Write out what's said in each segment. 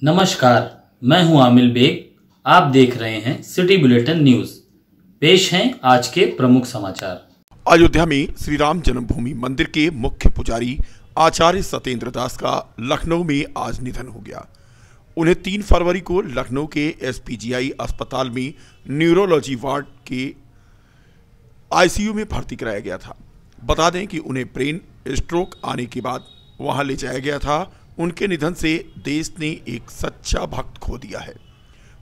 नमस्कार, मैं हूं आमिल बेग। आप देख रहे हैं सिटी बुलेटिन न्यूज। पेश हैं आज के प्रमुख समाचार। अयोध्या में श्री राम जन्मभूमि मंदिर के मुख्य पुजारी आचार्य सत्येंद्र दास का लखनऊ में आज निधन हो गया। उन्हें 3 फरवरी को लखनऊ के एसपीजीआई अस्पताल में न्यूरोलॉजी वार्ड के आईसीयू में भर्ती कराया गया था। बता दें कि उन्हें ब्रेन स्ट्रोक आने के बाद वहां ले जाया गया था। उनके निधन से देश ने एक सच्चा भक्त खो दिया है।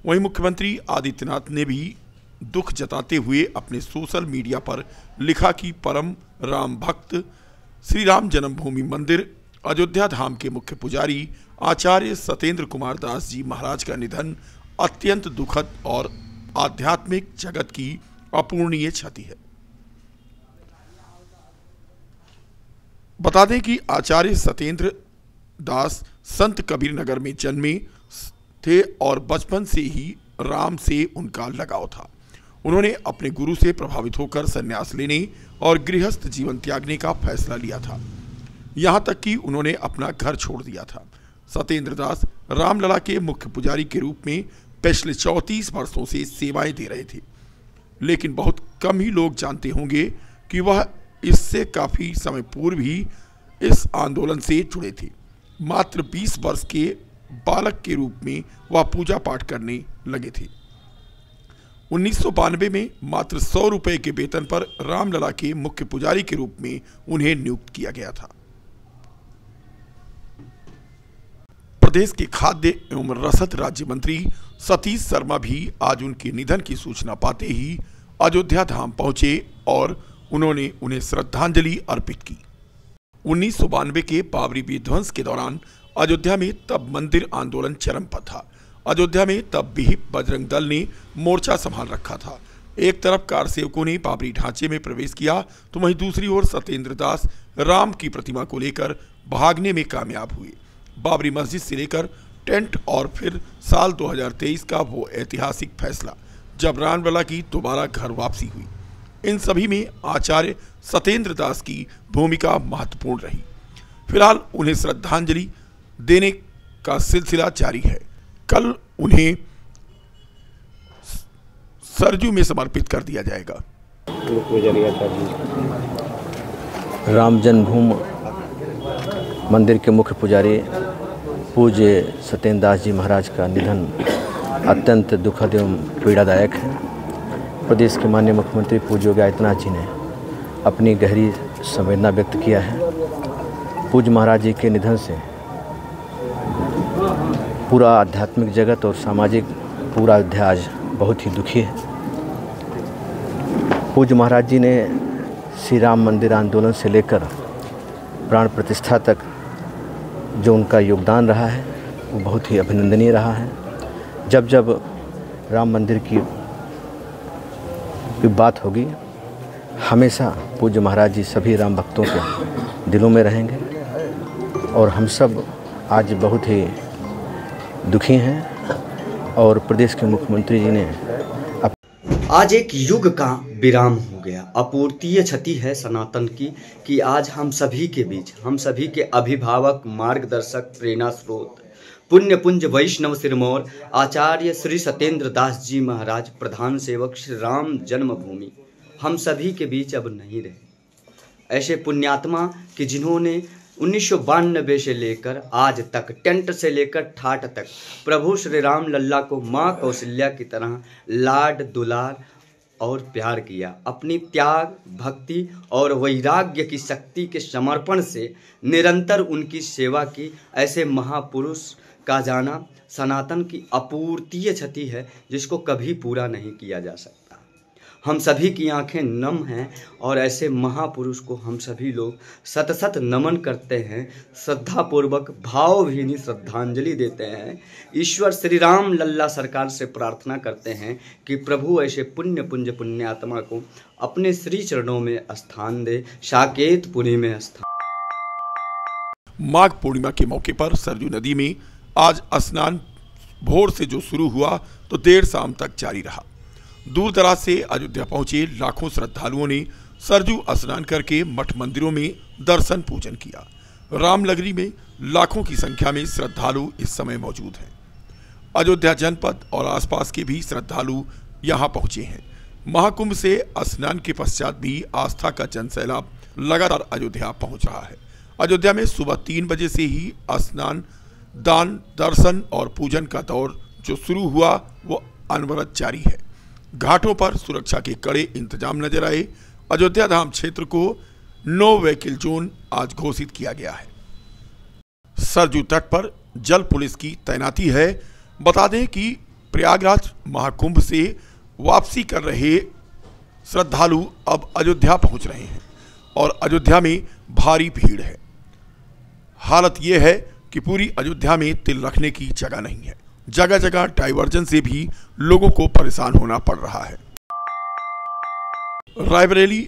वहीं मुख्यमंत्री आदित्यनाथ ने भी दुख जताते हुए अपने सोशल मीडिया पर लिखा कि परम राम भक्त श्री राम जन्मभूमि मंदिर अयोध्या धाम के मुख्य पुजारी आचार्य सत्येंद्र कुमार दास जी महाराज का निधन अत्यंत दुखद और आध्यात्मिक जगत की अपूरणीय क्षति है। बता दें कि आचार्य सत्येंद्र दास संत कबीर नगर में जन्मे थे और बचपन से ही राम से उनका लगाव था। उन्होंने अपने गुरु से प्रभावित होकर संन्यास लेने और गृहस्थ जीवन त्यागने का फैसला लिया था। यहां तक कि उन्होंने अपना घर छोड़ दिया था। सत्येंद्र दास रामलला के मुख्य पुजारी के रूप में पिछले 34 वर्षों से सेवाएं दे रहे थे, लेकिन बहुत कम ही लोग जानते होंगे कि वह इससे काफी समय पूर्व ही इस आंदोलन से जुड़े थे। मात्र 20 वर्ष के बालक के रूप में वह पूजा पाठ करने लगे थे। 1992 में मात्र 100 रुपए के वेतन पर रामलला के मुख्य पुजारी के रूप में उन्हें नियुक्त किया गया था। प्रदेश के खाद्य एवं रसद राज्य मंत्री सतीश शर्मा भी आज उनके निधन की सूचना पाते ही अयोध्या धाम पहुंचे और उन्होंने उन्हें श्रद्धांजलि अर्पित की। 1992 के बाबरी विध्वंस के दौरान अयोध्या में तब मंदिर आंदोलन चरम पर था। अयोध्या में तब भी बजरंग दल ने मोर्चा संभाल रखा था। एक तरफ कार सेवकों ने बाबरी ढांचे में प्रवेश किया तो वहीं दूसरी ओर सत्येंद्र दास राम की प्रतिमा को लेकर भागने में कामयाब हुए। बाबरी मस्जिद से लेकर टेंट और फिर साल 2023 का वो ऐतिहासिक फैसला जब रामलला की दोबारा घर वापसी हुई, इन सभी में आचार्य सत्येंद्र दास की भूमिका महत्वपूर्ण रही। फिलहाल उन्हें श्रद्धांजलि देने का सिलसिला जारी है। कल उन्हें सरजू में समर्पित कर दिया जाएगा। राम जन्मभूमि मंदिर के मुख्य पुजारी पूज्य सत्येंद्र दास जी महाराज का निधन अत्यंत दुखद एवं पीड़ादायक है। प्रदेश के माननीय मुख्यमंत्री पूज्य योगी आदित्यनाथ जी ने अपनी गहरी संवेदना व्यक्त किया है। पूज्य महाराज जी के निधन से पूरा आध्यात्मिक जगत और सामाजिक पूरा अयोध्या आज बहुत ही दुखी है। पूज्य महाराज जी ने श्री राम मंदिर आंदोलन से लेकर प्राण प्रतिष्ठा तक जो उनका योगदान रहा है वो बहुत ही अभिनंदनीय रहा है। जब जब राम मंदिर की बात होगी हमेशा पूज्य महाराज जी सभी राम भक्तों के दिलों में रहेंगे और हम सब आज बहुत ही दुखी हैं। और प्रदेश के मुख्यमंत्री जी ने आज एक युग का विराम हो गया। अपूर्तीय क्षति है सनातन की कि आज हम सभी के बीच, हम सभी के अभिभावक, मार्गदर्शक, प्रेरणा स्रोत, पुण्य पुंज वैष्णव सिरमौर आचार्य श्री सत्येंद्र दास जी महाराज प्रधान सेवक श्री राम जन्मभूमि हम सभी के बीच अब नहीं रहे। ऐसे पुण्यात्मा कि जिन्होंने 1992 से लेकर आज तक टेंट से लेकर ठाट तक प्रभु श्री राम लल्ला को माँ कौशल्या की तरह लाड दुलार और प्यार किया। अपनी त्याग, भक्ति और वैराग्य की शक्ति के समर्पण से निरंतर उनकी सेवा की। ऐसे महापुरुष का जाना सनातन की अपूर्तीय क्षति है जिसको कभी पूरा नहीं किया जा सकता। हम सभी की आंखें नम हैं और ऐसे महापुरुष को हम सभी लोग सत सत नमन करते हैं, श्रद्धापूर्वक भावभीनी श्रद्धांजलि देते हैं। ईश्वर श्री राम लल्ला सरकार से प्रार्थना करते हैं कि प्रभु ऐसे पुण्य पुंज पुण्यात्मा को अपने श्री चरणों में स्थान दे, साकेत पुरी में स्थान। माघ पूर्णिमा के मौके पर सरजू नदी में आज स्नान भोर से जो शुरू हुआ तो देर शाम तक जारी रहा। दूर दराज से अयोध्या पहुंचे लाखों श्रद्धालुओं ने सरजू स्नान करके मठ मंदिरों में दर्शन पूजन किया। रामनगरी में लाखों की संख्या में श्रद्धालु इस समय मौजूद हैं। अयोध्या जनपद और आसपास के भी श्रद्धालु यहां पहुंचे हैं। महाकुंभ से स्नान के पश्चात भी आस्था का जनसैलाब लगातार अयोध्या पहुंच रहा है। अयोध्या में सुबह 3 बजे से ही स्नान, दान, दर्शन और पूजन का दौर जो शुरू हुआ वो अनवरत जारी है। घाटों पर सुरक्षा के कड़े इंतजाम नजर आए। अयोध्या धाम क्षेत्र को नो व्हीकल जोन आज घोषित किया गया है। सरजू तट पर जल पुलिस की तैनाती है। बता दें कि प्रयागराज महाकुंभ से वापसी कर रहे श्रद्धालु अब अयोध्या पहुंच रहे हैं और अयोध्या में भारी भीड़ है। हालत यह है कि पूरी अयोध्या में तिल रखने की जगह नहीं है। जगह जगह डाइवर्जन से भी लोगों को परेशान होना पड़ रहा है। रायबरेली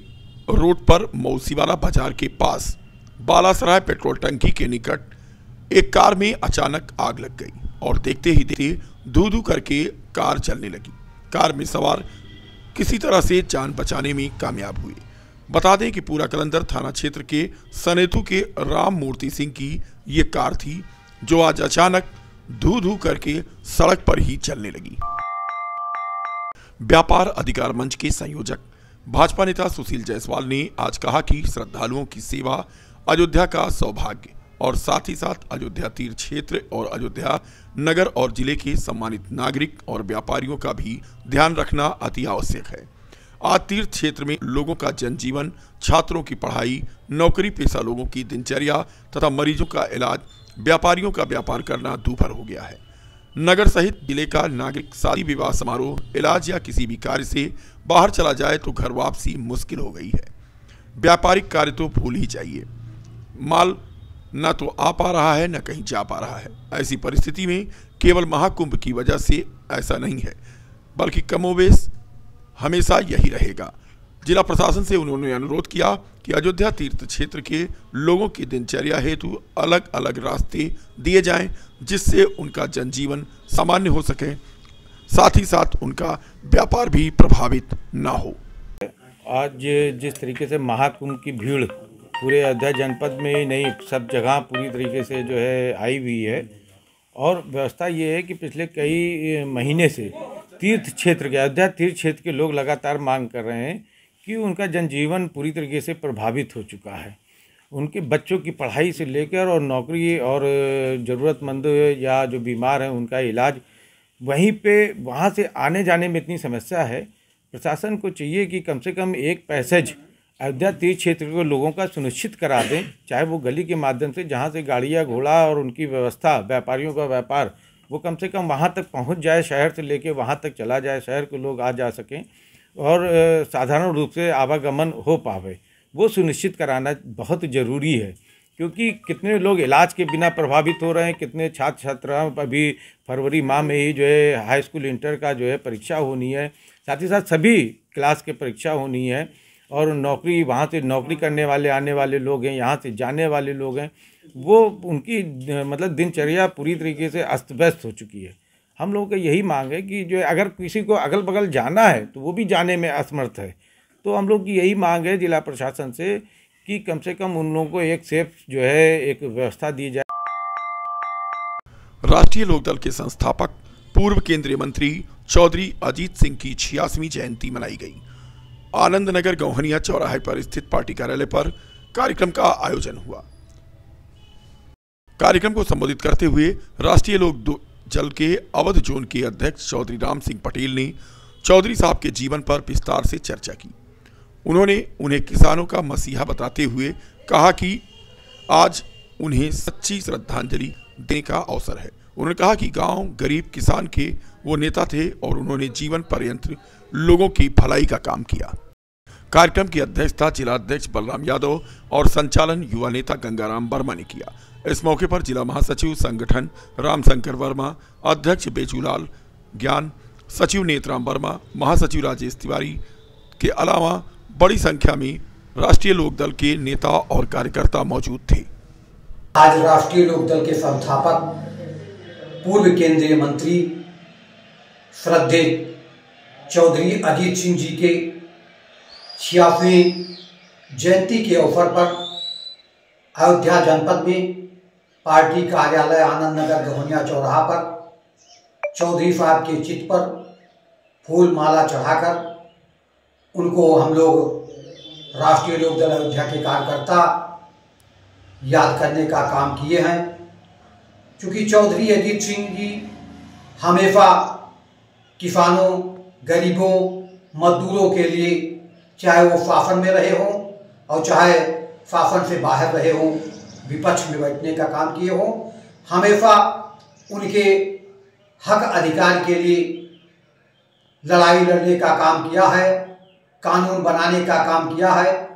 रोड पर मौसीवाला बाजार के पास बालासराय पेट्रोल टंकी के निकट एक कार में अचानक आग लग गई और देखते ही देखते धू धू करके कार चलने लगी। कार में सवार किसी तरह से जान बचाने में कामयाब हुए। बता दें कि पूरा कलंदर थाना क्षेत्र के सनेतु के राम मूर्ति सिंह की ये कार थी जो आज अचानक धू धू करके सड़क पर ही चलने लगी। व्यापार अधिकार मंच के संयोजक भाजपा नेता सुशील जायसवाल ने आज कहा कि श्रद्धालुओं की सेवा अयोध्या का सौभाग्य और साथ ही साथ अयोध्या तीर्थ क्षेत्र और अयोध्या नगर और जिले के सम्मानित नागरिक और व्यापारियों का भी ध्यान रखना अति आवश्यक है। आज तीर्थ क्षेत्र में लोगों का जनजीवन, छात्रों की पढ़ाई, नौकरी पेशा लोगों की दिनचर्या तथा मरीजों का इलाज, व्यापारियों का व्यापार करना दूभर हो गया है। नगर सहित जिले का नागरिक शादी विवाह समारोह, इलाज या किसी भी कार्य से बाहर चला जाए तो घर वापसी मुश्किल हो गई है। व्यापारिक कार्य तो भूल ही जाइए, माल न तो आ पा रहा है न कहीं जा पा रहा है। ऐसी परिस्थिति में केवल महाकुंभ की वजह से ऐसा नहीं है, बल्कि कमोबेश हमेशा यही रहेगा। जिला प्रशासन से उन्होंने अनुरोध किया कि अयोध्या तीर्थ क्षेत्र के लोगों की दिनचर्या हेतु अलग अलग रास्ते दिए जाएं, जिससे उनका जनजीवन सामान्य हो सके, साथ ही साथ उनका व्यापार भी प्रभावित ना हो। आज जिस तरीके से महाकुंभ की भीड़ पूरे अयोध्या जनपद में ही नहीं, सब जगह पूरी तरीके से जो है आई हुई है और व्यवस्था ये है कि पिछले कई महीने से तीर्थ क्षेत्र के, अयोध्या तीर्थ क्षेत्र के लोग लगातार मांग कर रहे हैं कि उनका जनजीवन पूरी तरीके से प्रभावित हो चुका है। उनके बच्चों की पढ़ाई से लेकर और नौकरी और ज़रूरतमंद या जो बीमार हैं उनका इलाज, वहीं पे वहाँ से आने जाने में इतनी समस्या है। प्रशासन को चाहिए कि कम से कम एक पैसेज अयोध्या तीर्थ क्षेत्र के लोगों का सुनिश्चित करा दें, चाहे वो गली के माध्यम से, जहाँ से गाड़ियाँ घोड़ा और उनकी व्यवस्था, व्यापारियों का व्यापार, वो कम से कम वहाँ तक पहुँच जाए, शहर से लेके वहाँ तक चला जाए, शहर के लोग आ जा सकें और साधारण रूप से आवागमन हो पावे, वो सुनिश्चित कराना बहुत ज़रूरी है। क्योंकि कितने लोग इलाज के बिना प्रभावित हो रहे हैं, कितने छात्र छात्राओं अभी फरवरी माह में ही जो है हाई स्कूल इंटर का जो है परीक्षा होनी है, साथ ही साथ सभी क्लास के परीक्षा होनी है और नौकरी, वहाँ से नौकरी करने वाले आने वाले लोग हैं, यहाँ से जाने वाले लोग हैं, वो उनकी मतलब दिनचर्या पूरी तरीके से अस्त व्यस्त हो चुकी है। हम लोगों का यही मांग है कि जो अगर किसी को अगल बगल जाना है तो वो भी जाने में असमर्थ है, तो हम लोग की यही मांग है जिला प्रशासन से कि कम से कम उन लोगों को एक सेफ जो है एक व्यवस्था दी जाए। राष्ट्रीय लोकदल के संस्थापक पूर्व केंद्रीय मंत्री चौधरी अजीत सिंह की 86वीं जयंती मनाई गई। आनंद नगर गौहनिया चौराहे पर स्थित पार्टी कार्यालय पर कार्यक्रम का आयोजन हुआ। कार्यक्रम को संबोधित करते हुए राष्ट्रीय लोक जल के अवध जोन के अध्यक्ष चौधरी राम सिंह पटेल ने चौधरी साहब के जीवन पर विस्तार से चर्चा की। उन्होंने उन्हें किसानों का मसीहा बताते हुए कहा कि आज उन्हें सच्ची श्रद्धांजलि देने का अवसर है। उन्होंने कहा कि गांव गरीब किसान के वो नेता थे और उन्होंने जीवन पर्यंत लोगों की भलाई का काम किया। कार्यक्रम की अध्यक्षता जिला अध्यक्ष बलराम यादव और संचालन युवा नेता गंगाराम वर्मा ने किया। इस मौके पर जिला महासचिव संगठन रामशंकर वर्मा, अध्यक्ष बेचूलाल ज्ञान, सचिव नेतराम वर्मा, महासचिव राजेश तिवारी के अलावा बड़ी संख्या में राष्ट्रीय लोकदल के नेता और कार्यकर्ता मौजूद थे। आज राष्ट्रीय लोकदल के संस्थापक पूर्व केंद्रीय मंत्री श्रद्धेय चौधरी अजीत सिंह जी के 86वीं जयंती के अवसर पर अयोध्या जनपद में पार्टी कार्यालय आनंद नगर गौहनिया चौराहा पर चौधरी साहब के चित्र पर फूल माला चढ़ाकर उनको हम लोग राष्ट्रीय लोकदल अयोध्या के कार्यकर्ता याद करने का काम किए हैं। क्योंकि चौधरी अजीत सिंह जी हमेशा किसानों, गरीबों, मजदूरों के लिए, चाहे वो शासन में रहे हों और चाहे शासन से बाहर रहे हों, विपक्ष में बैठने का काम किए हों, हमेशा उनके हक अधिकार के लिए लड़ाई लड़ने का काम किया है, कानून बनाने का काम किया है।